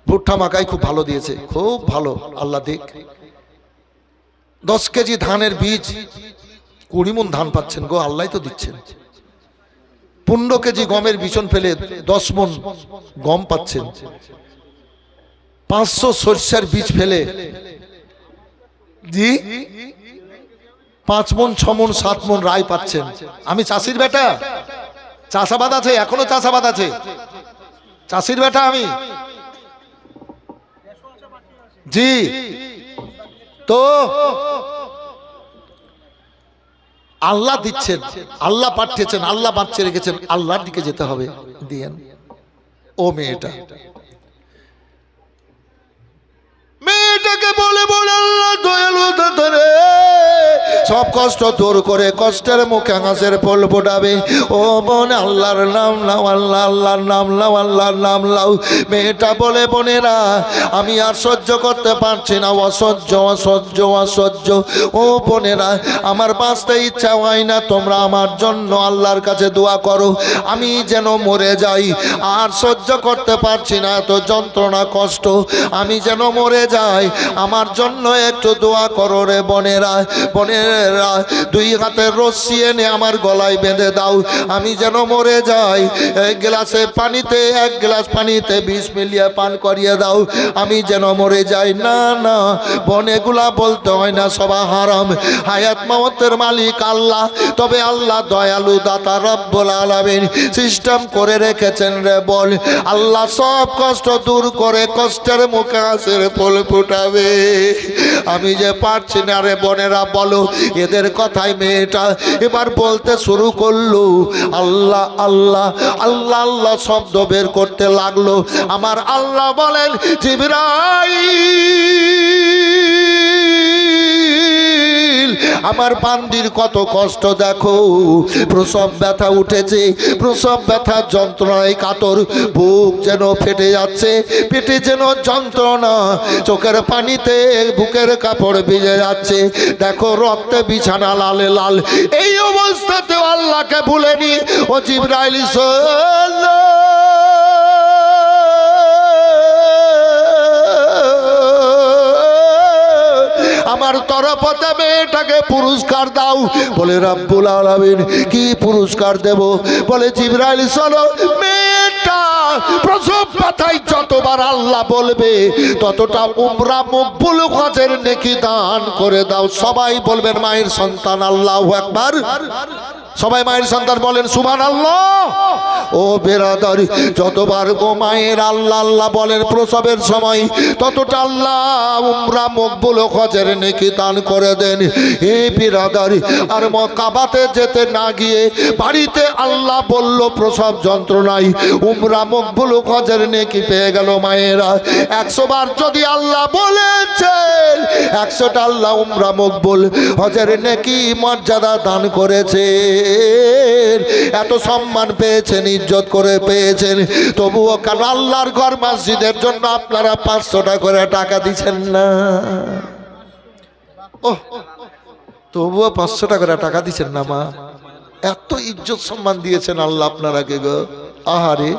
ভুট্টা মাকাই খুব ভালো দিয়েছে, খুব ভালো আল্লাহ দেখ। 10 কেজি ধানের বীজ 20 মণ ধান পাচ্ছেন গো, আল্লাহ তো দিচ্ছেন। 15 কেজি গমের বিচন ফেলে 10 মণ গম পাচ্ছেন। 500 সরষের বীজ ফেলে জি 5 মণ 6 মণ 7 মণ রায় পাচ্ছেন। আমি চাষির বেটা, চাষাবাদ আছে, এখনো চাষাবাদ আছে, চাষির বেটা আমি জি। তো আল্লাহ দিচ্ছেন, আল্লাহ পাঠিয়েছেন, আল্লাহ বাঁচিয়ে রেখেছেন, আল্লাহর দিকে যেতে হবে। দিয়েন। ও মেয়েটাকে বলে বলে আল্লাহ দয়ালু দাতা রে, সব কষ্ট দূর করে কষ্টের মুখে হাসির ফুল ফোটাবে। ও বোন আল্লাহর নাম নাও, আল্লাহ আল্লাহর নাম নাও, আল্লাহর নাম নাও। মেয়েটা বলে বোনেরা আমি আর সহ্য করতে পারছি না, অসহ্য অসহ্য অসহ্য। ও বোনেরা আমার বাঁচতে ইচ্ছা হয় না, তোমরা আমার জন্য আল্লাহর কাছে দোয়া করো, আমি যেন মরে যাই। আর সহ্য করতে পারছি না এত যন্ত্রণা কষ্ট, আমি যেন মরে যাই। আমার জন্য একটু দোয়া করো রে বোনেরা। বোনেরা 2 হাতের রশ্মি এনে আমার গলায় বেঁধে দাও, আমি যেন মরে যাই। এক গ্লাস পানিতে 20 মিলিয়ে পান করিয়ে দাও, আমি যেন মরে যাই। না না বোন, এগুলা বলতে হয় না, সবা হারাম। হায়াত মাওয়াতের মালিক আল্লাহ, তবে আল্লাহ দয়ালু দাতা রব্বুল আলামিন সিস্টেম করে রেখেছেন রে বল। আল্লাহ সব কষ্ট দূর করে কষ্টের মুখে হাসির ফুল ফুটাবে। আমি যে পারছি না রে বোনেরা, বলো। এদের কথায় মেয়েটা এবার বলতে শুরু করলো আল্লাহ আল্লাহ আল্লাহ আল্লাহ শব্দ বের করতে লাগলো। আমার আল্লাহ বলেন জিবরাইল আমার বান্দির কত কষ্ট দেখো, প্রসব ব্যথা উঠেছে, প্রসব ব্যথা যন্ত্রণায় কাতর, বুক যেন ফেটে যাচ্ছে, পেটে যেন যন্ত্রণা, চোখের পানিতে বুকের কাপড় ভিজে যাচ্ছে, দেখো রক্তে বিছানা লালে লাল। এই অবস্থাতে আল্লাহকে ভুলেনি ও জিবরাইল আমার তরফ হতে মেয়েটাকে পুরস্কার দাও। বলে রব্বুল আলামিন কি পুরস্কার দেব? বলে জিবরাইল চলো, মেয়েটা প্রসব ব্যথায় যতবার আল্লাহ বলবে ততটা উমরা মকবুল হজের নেকি দান করে দাও। সবাই বলবেন মায়ের সন্তান আল্লাহু আকবার। সবাই মায়ের সন্তান বলেন সুবহানাল্লাহ। ও বেরাদার, যতবার গো মায়ের আল্লাহ আল্লাহ বলেন প্রসবের সময় ততটা আল্লাহ উমরা মকবুল হজের নেকি দান করে দেন। হে বেরাদার, আর কাবাতে যেতে না গিয়ে বাড়িতে আল্লাহ বলল প্রসব যন্ত্রণায় উমরা মকবুল হজের নেকি পেয়ে গেল মায়েরা। 100 বার যদি আল্লাহ বলেছেন 100টা আল্লাহ উমরা মকবুল হজের নেকি মর্যাদা দান করেছে। এত সম্মান পেয়েছেন, ইজ্জত করে পেয়েছেন, তবুও কেন আল্লাহর ঘর মসজিদের জন্য আপনারা 500 করে টাকা দিচ্ছেন না? ও তবুও 500 করে টাকা দিচ্ছেন না মা? এত ইজ্জত সম্মান দিয়েছেন আল্লাহ আপনারা কে গো। আহারে,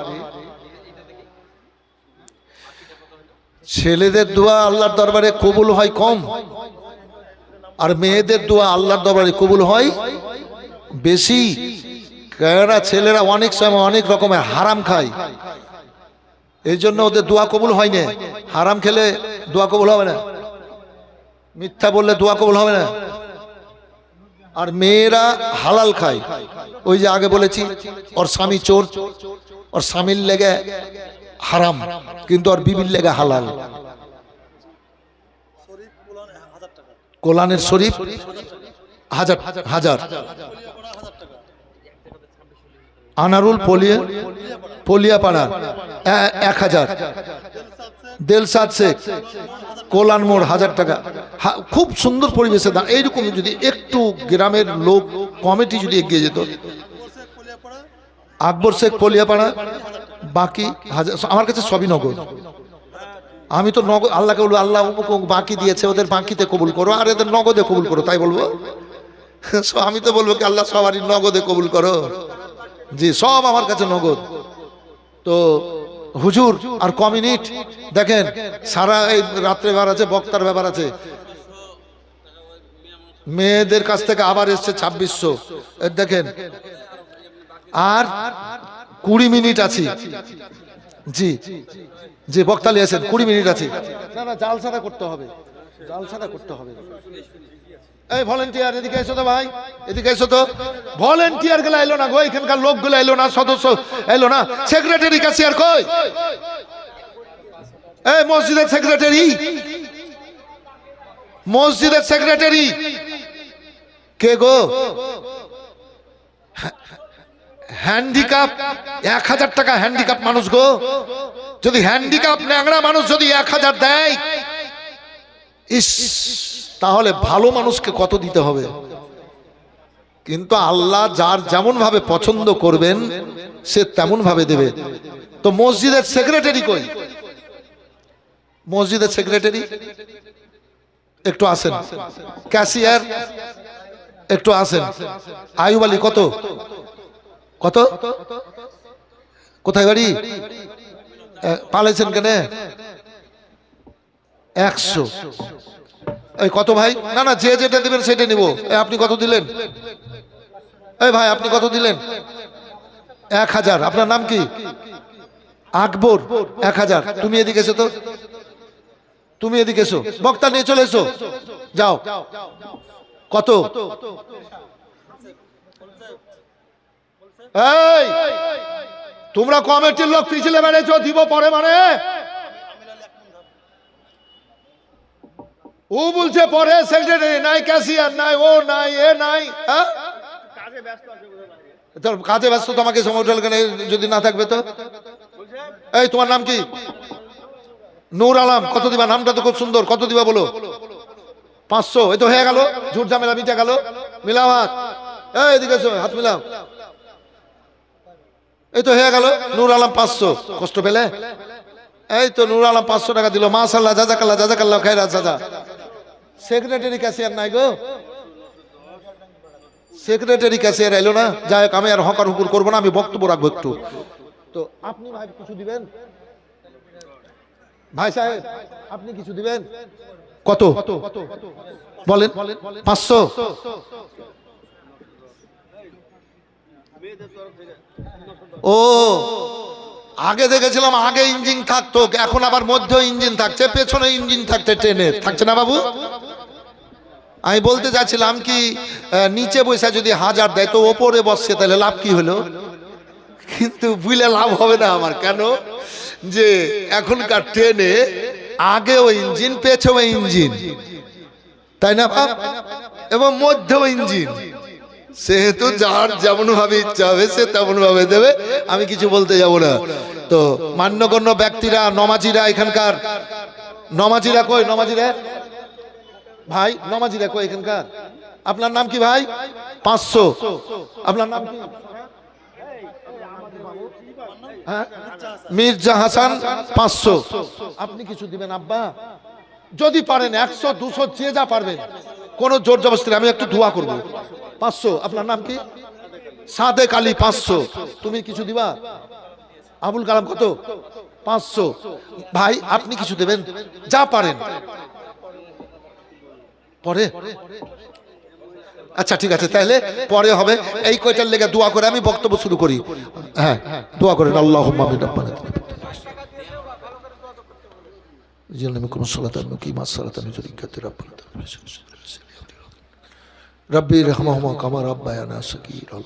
ছেলেদের দোয়া আল্লাহর দরবারে কবুল হয় কম, আর মেয়েদের দোয়া আল্লাহর দরবারে কবুল হয় বেশি। কেননা ছেলেরা অনেক সময় অনেক রকমের হারাম খায়, এই জন্য ওদের দোয়া কবুল হয় না। হারাম খেলে দোয়া কবুল হবে না, মিথ্যা বললে দোয়া কবুল হবে না। আর মেয়েরা হালাল খায়, ওই যে আগে বলেছি ওর স্বামী চোর, ওর স্বামীর লেগে হারাম কিন্তু ওর বিবির লেগে হালাল। কোরআনের শরীফ হাজার হাজার, আনারুল পলিয়াপাড়া 1000, দেলসাদ শেখ কোলান মোড় 1000 টাকা। খুব সুন্দর পরিবেশে দান। এইরকম যদি একটু গ্রামের লোক কমিটি যদি এগিয়ে যেত, আকবর শেখ পলিয়াপাড়া, বাকি আমার কাছে সবই নগদ। আমি তো নগদ আল্লাহকে বলবো আল্লাহ বাকি দিয়েছে ওদের বাকিতে কবুল করো, আর এদের নগদে কবুল করো, তাই বলবো। আমি তো বলবো কি আল্লাহ সবারই নগদে কবুল করো। জি, সব আমার কাছে নগদ। তো হুজুর আর কমিউনিট দেখেন, সারা এই রাত্রে ব্যাপার আছে, বক্তার ব্যাপার আছে, মেয়েদের কাছ থেকে আবার এসছে 2600 দেখেন, আর 20 মিনিট আছি। জি জি, বক্তা লিয়েছেন 20 মিনিট আছে। না না, জালসাটা করতে হবে, জালসাটা করতে হবে। এই ভলেন্টিয়ার এদিকে এসো তো ভাই, এদিকে এসো তো। ভলেন্টিয়ার গুলো এলো না গো, এখানকার লোকগুলো এলো না, সদস্য এলো না। সেক্রেটারি ক্যাশিয়ার কই? এই মসজিদের সেক্রেটারি, মসজিদের সেক্রেটারি কে গো? হ্যান্ডিক্যাপ 1000 টাকা হ্যান্ডিক্যাপ মানুষ গো। যদি হ্যান্ডিক্যাপ ন্যাংরা মানুষ যদি 1000 দেয়, ইস, তাহলে ভালো মানুষকে কত দিতে হবে। কিন্তু আল্লাহ যার যেমন ভাবে পছন্দ করবেন সে তেমন ভাবে দেবে। তো মসজিদের সেক্রেটারি কই? মসজিদের সেক্রেটারি একটু আসেন, ক্যাশিয়ার একটু আসেন। আয়ুব আলী কত কত কোথায় বাড়ি? পালাইছেন কেন? 100। এই কত ভাই? না না, যে যেটা দিবেন সেটা নিব। আপনি কত দিলেন? এই ভাই আপনি কত দিলেন? 1000। আপনার নাম কি? আকবর। 1000। তুমি এদিকে এসো তো, তুমি এদিকে এসো, বক্তা নিয়ে চলে এসো, যাও। কত? এই তোমরা কমিটির লোক পিছলে বেড়েছো, দিব পরে মানে। ও বলছে পরে সেক্রেটারি নাই, ক্যাশিয়ার নাই, ও নাই, এ নাই। কাজে ব্যস্ত, তোমাকে সময় যদি না থাকবে তো। এই তোমার নাম কি? নূর আলম। কত দিবা? নামটা তো খুব সুন্দর। কত দিবা বলো? 500। এই তো হয়ে গেল, ঝুট ঝামেলা মিটে গেল। মিলাও হাত। এই এদিকে এসো, হাত মিলাও। এই তো হয়ে গেল। নূর আলম 500। কষ্ট পেলে? এই তো নূর আলম 500 টাকা দিল। মাশাআল্লাহ, জাযাকাল্লাহ, জাযাকাল্লাহ খায়রাত জাযা। সেক্রেটারি ক্যাশিয়ার নাই গো, সেক্রেটারি ক্যাশিয়ার এলো না। যাই হোক, আমি আর হকার হুকুর করবো না, আমি বক্তব্য রাখবো একটু। তো আপনি ভাই কিছু দিবেন? ভাই সাহেব আপনি কিছু দিবেন? কত বলেন? 500? ও আগে দেখেছিলাম আগে ইঞ্জিন থাকতো, এখন আবার মধ্যে ইঞ্জিন থাকছে, পেছনে ইঞ্জিন থাকছে, ট্রেনের থাকছে না বাবু। আমি বলতে যাচ্ছিলাম কি নিচে বসে যদি 1000 দেয় তো ওপরে বসছে, তাহলে লাভ কি হলো? কিন্তু বুঝলে লাভ হবে না আমার। কেন? যে এখনকার ট্রেনে আগেও ইঞ্জিন, পেছনেও ইঞ্জিন, তাই না বাপ? এবং মধ্যেও ইঞ্জিন, সেহেতু যার যেমন ভাবে ইচ্ছা হবে সে তেমন ভাবে দেবে, আমি কিছু বলতে যাব না। তো মান্যগণ্য ব্যক্তিরা, নমাজিরা, এখানকার নমাজিরা কই? নমাজিরা ভাই, নমাজিরা কই এখানকার? আপনার নাম কি ভাই? 500। আপনার নাম কি? হ্যাঁ, মির্জা হাসান 500। আপনি কিছু দিবেন আব্বা? যদি পারেন 100 200 যে যা পারবেন, কোনো জোর জবরদস্তি। আমি একটু দোয়া করব। 500। আপনার নাম কি? সাদেক আলী 500। তুমি কিছু দিবা? আবুল কালাম কত? 500। ভাই আপনি কিছু দেবেন যা পারেন পরে? আচ্ছা ঠিক আছে, তাহলে পরে হবে। এই কয়টার লেগে দোয়া করে আমি বক্তব্য শুরু করি। হ্যাঁ, দোয়া করেন। আল্লাহুম্মা আমিন। রব্বি রহমাহুমা কামা রাব্বায়ানা সগীরা।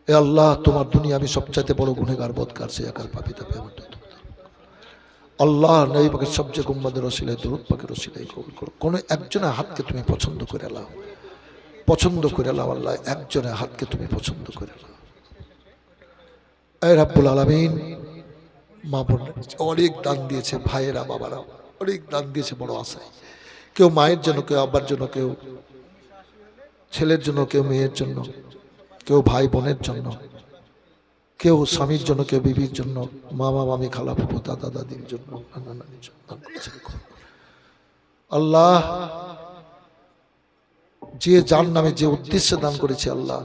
এ আল্লাহ, তোমার দুনিয়া আমি সবচাইতে বড় গুনাহগার, বদকার, সিয়াকার, পাপী, তাপে আমার আল্লাহ নবী পাকের সবচেয়ে গুম্বাদের ওসিলায়, দরুদ পাকের ওসিলায় কবুল করো। কোন একজনের হাতকে তুমি পছন্দ করে নাও, পছন্দ করে নাও আল্লাহ, একজনের হাতকে তুমি পছন্দ করে নাও। এই রাব্বুল আলামিন, মা বোন অনেক দান দিয়েছে, ভাইয়েরা বাবারা অনেক দান দিয়েছে বড় আশায়। কেউ মায়ের জন্য, কেউ আব্বার জন্য, কেউ ছেলের জন্য, কেউ মেয়ের জন্য, কেউ ভাই বোনের জন্য, কেউ স্বামীর জন্য, কেউ বিবির জন্য, মামা মামি, খালা ফুফু, দাদা দাদির জন্য, নানা নানির জন্য দান করেছে। আল্লাহ, যে যার নামে যে উদ্দেশ্যে দান করেছে আল্লাহ,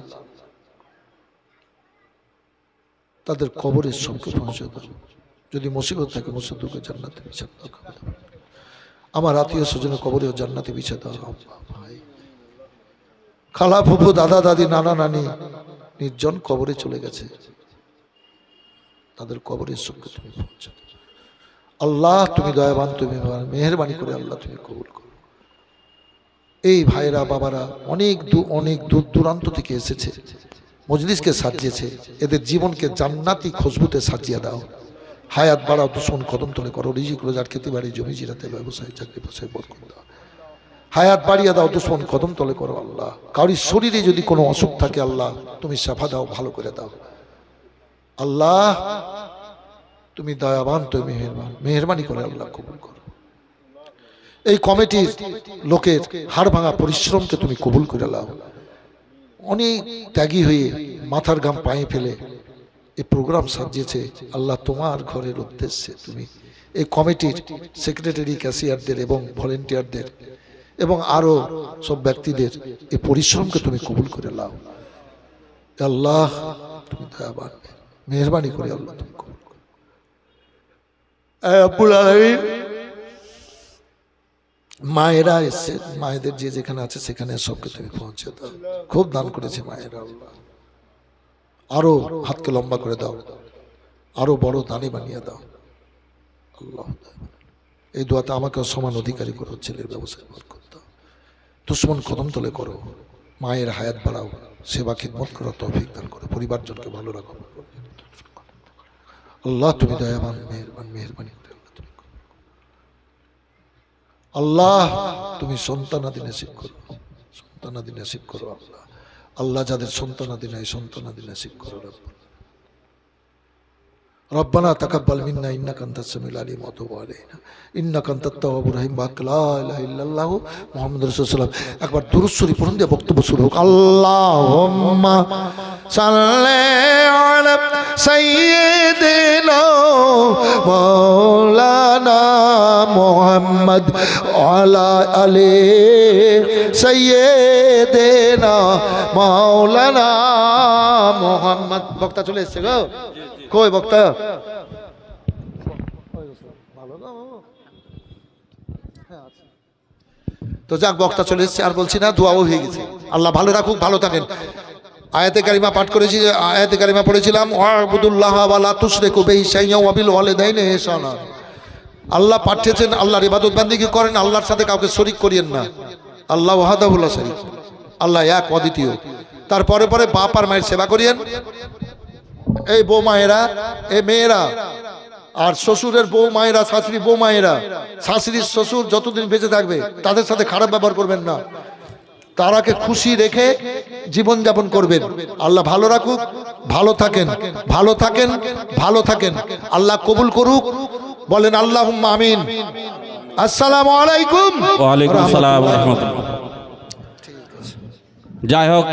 তাদের কবরের সবকে পৌঁছে দাও। যদি মুসিবত থাকে মুসিবতকে জান্নাতে বিছা দাও। আমার আত্মীয় স্বজনের কবরেও জান্নাতে বিছা দাও। ভাই, খালা ফুফু, দাদা দাদি, নানা নানি নির্জন কবরে চলে গেছে, তাদের কবরের সঙ্গে তুমি পৌঁছে দাও। আল্লাহ তুমি দয়াবান, তুমি মেহেরবানি করে আল্লাহ তুমি কবুল করো। এই ভাইরা বাবারা অনেক দূর দূরান্ত থেকে এসেছে, মজলিসকে সাজিয়েছে, এদের জীবনকে জান্নাতি খুশবুতে সাজিয়ে দাও। হায়াত বাড়াও, দুশ্মন কদম তলে করো, রিজিক রোজার, খেতে বাড়ি, জমি জিরাতে, ব্যবসায়, চাকরি বাসায় বরকত দাও। হায়াত বাড়িয়ে দাও, দুশ্মন কদম তলে করো আল্লাহ। কারোর শরীরে যদি কোনো অসুখ থাকে আল্লাহ তুমি শাফা দাও, ভালো করে দাও। আল্লাহ তুমি দয়াবান, তুমি মেহেরবান, মেহেরবানি করে আল্লাহ কবুল করো। এই কমিটির লোকের হাড় ভাঙা পরিশ্রমকে তুমি কবুল করে নাও। অনেক ত্যাগী হয়ে মাথার ঘাম পায়ে ফেলে এই প্রোগ্রাম সাজিয়েছে আল্লাহ তোমার ঘরের উদ্দেশ্যে। তুমি এই কমিটির সেক্রেটারি, ক্যাশিয়ারদের এবং ভলেন্টিয়ারদের এবং আরো সব ব্যক্তিদের এই পরিশ্রমকে তুমি কবুল করে নাও। আল্লাহ তুমি দয়াবান, মেহেরবানি করে আল্লাহ তুমি কবুল করো। আব্বুল আলামিন, মায়েরা এসছে, মায়েদের যে যেখানে আছে সেখানে সবকে তুমি পৌঁছে দাও। খুব দান করেছে মায়েরা আল্লাহ, আরো হাতকে লম্বা করে দাও, আরো বড় দানি বানিয়ে দাও আল্লাহ। এই দোয়াতে আমাকে সমান অধিকারী করো, ছেলের ব্যবসায় বরকত দাও, দুশ্মন কদম তলে করো, মায়ের হায়াত বাড়াও, সেবা খিদমত করো, তৌফিক দান করো, পরিবারজনকে ভালো রাখো আল্লাহ। তুমি দয়াবান, মেহেরবান, মেহেরবানি করে আল্লাহ তুমি সন্তানাদি নসিব করো, সন্তানাদি নসিব করো আল্লাহ। আল্লাহ যাদের সন্তানাদি নাই সন্তানাদি নসিব করো রব্বানা তাকাব্বাল মিন্না ইন্নাকা আনতাস সামিউল আলিম ওয়া তুব আলাইনা ইন্নাকা আনতাত তাওয়াবুর রহিম। লা ইলাহা ইল্লাল্লাহু মুহাম্মাদুর রাসূলুল্লাহ। একবার দুরূদ শরীফ পড়ুন দিয়ে বক্তব্য শুরু হোক। আল্লাহুম্মা সাল্লি আলা সাইয়্যিদিনা মাওলানা মুহাম্মদ আলা আলি সাইয়্যিদিনা মাওলানা মুহাম্মদ। বক্তা চলে এসেছে গো, কই বক্তা? তো যাক, বক্তা চলে এসেছে, আর বলছি না, দোয়াও হয়ে গেছে। আল্লাহ ভালো রাখুক, ভালো থাকেন। আয়াতে কারিমা পাঠ করেছি, আয়াতে কারিমা পড়েছিলাম, ওয়াবুদুল্লাহ ওয়া লা তুশরিকু বিহি শাইয়্যান ওয়া বিল ওয়ালিদাইনি ইহসানা। আল্লাহ পাঠিয়েছেন, আল্লাহর ইবাদত বান্দিগি করেন, আল্লাহর সাথে কাউকে শরীক করিয়েন না। আল্লাহ ওয়াহদাহু লা শারীক, আল্লাহ এক অদ্বিতীয়। তারপরে পরে বাপ আর মায়ের সেবা করিয়েন। এই বউ মায়েরা, এই মেয়েরা, আর শ্বশুরের বউ মায়েরা, শাশুড়ি বউ মায়েরা, শাশুড়ির শ্বশুর যতদিন বেঁচে থাকবে তাদের সাথে খারাপ ব্যবহার করবেন না, তারাকে খুশি রেখে জীবন যাপন করবেন। আল্লাহ ভালো রাখুক, ভালো থাকেন, ভালো থাকেন, ভালো থাকেন। আল্লাহ কবুল করুক, বলেন আল্লাহুম্মা আমিন। আসসালামু আলাইকুম। ওয়া আলাইকুম আসসালাম ওয়া রাহমাতুল্লাহ। যাই হোক